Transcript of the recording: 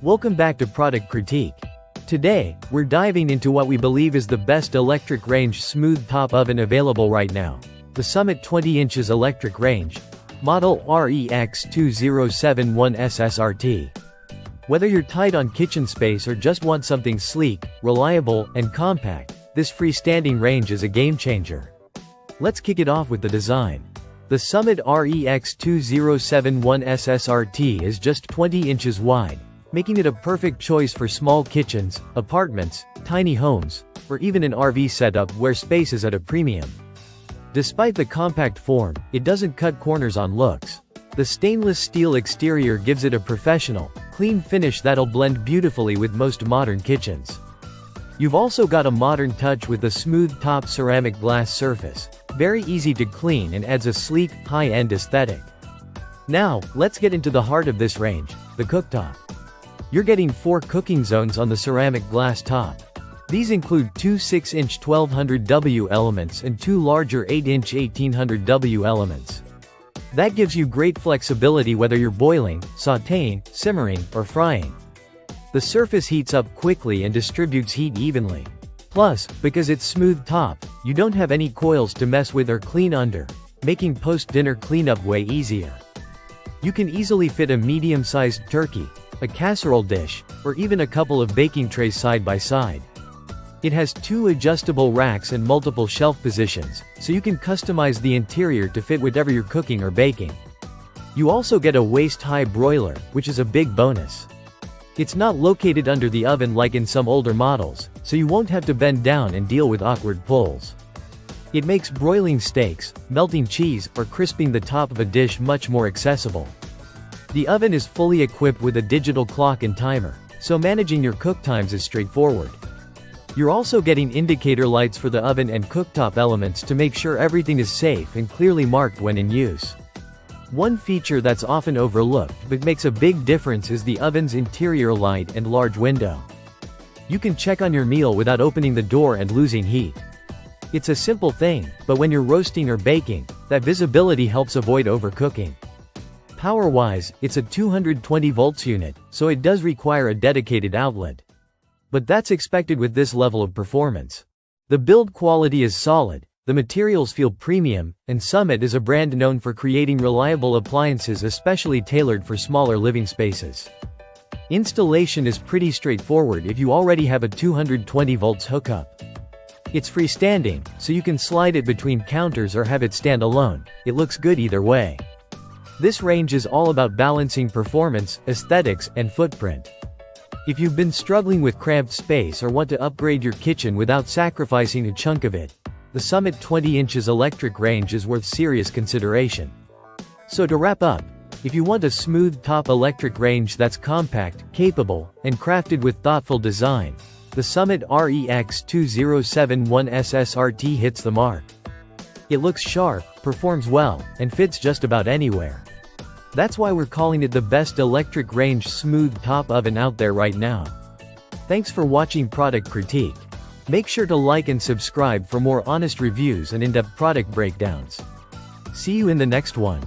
Welcome back to Product Critique. Today, we're diving into what we believe is the best electric range smooth top oven available right now. The Summit 20 inches electric range. Model REX2071SSRT. Whether you're tight on kitchen space or just want something sleek, reliable, and compact, this freestanding range is a game changer. Let's kick it off with the design. The Summit REX2071SSRT is just 20 inches wide, making it a perfect choice for small kitchens, apartments, tiny homes, or even an RV setup where space is at a premium. Despite the compact form, it doesn't cut corners on looks. The stainless steel exterior gives it a professional, clean finish that'll blend beautifully with most modern kitchens. You've also got a modern touch with the smooth top ceramic glass surface, very easy to clean and adds a sleek, high-end aesthetic. Now, let's get into the heart of this range, the cooktop. You're getting 4 cooking zones on the ceramic glass top. These include 2 6-inch 1200W elements and 2 larger 8-inch 1800W elements. That gives you great flexibility whether you're boiling, sautéing, simmering, or frying. The surface heats up quickly and distributes heat evenly. Plus, because it's smooth top, you don't have any coils to mess with or clean under, making post-dinner cleanup way easier. You can easily fit a medium-sized turkey, a casserole dish, or even a couple of baking trays side by side. It has 2 adjustable racks and multiple shelf positions, so you can customize the interior to fit whatever you're cooking or baking. You also get a waist-high broiler, which is a big bonus. It's not located under the oven like in some older models, so you won't have to bend down and deal with awkward pulls. It makes broiling steaks, melting cheese, or crisping the top of a dish much more accessible. The oven is fully equipped with a digital clock and timer, so managing your cook times is straightforward. You're also getting indicator lights for the oven and cooktop elements to make sure everything is safe and clearly marked when in use. One feature that's often overlooked but makes a big difference is the oven's interior light and large window. You can check on your meal without opening the door and losing heat. It's a simple thing, but when you're roasting or baking, that visibility helps avoid overcooking. Power-wise, it's a 220 volts unit, so it does require a dedicated outlet. But that's expected with this level of performance. The build quality is solid, the materials feel premium, and Summit is a brand known for creating reliable appliances especially tailored for smaller living spaces. Installation is pretty straightforward if you already have a 220 volts hookup. It's freestanding, so you can slide it between counters or have it stand alone. It looks good either way. This range is all about balancing performance, aesthetics, and footprint. If you've been struggling with cramped space or want to upgrade your kitchen without sacrificing a chunk of it, the Summit 20 inches electric range is worth serious consideration. So to wrap up, if you want a smooth top electric range that's compact, capable, and crafted with thoughtful design, the Summit REX2071SSRT hits the mark. It looks sharp, performs well, and fits just about anywhere. That's why we're calling it the best electric range smooth top oven out there right now. Thanks for watching Product Critique. Make sure to like and subscribe for more honest reviews and in-depth product breakdowns. See you in the next one.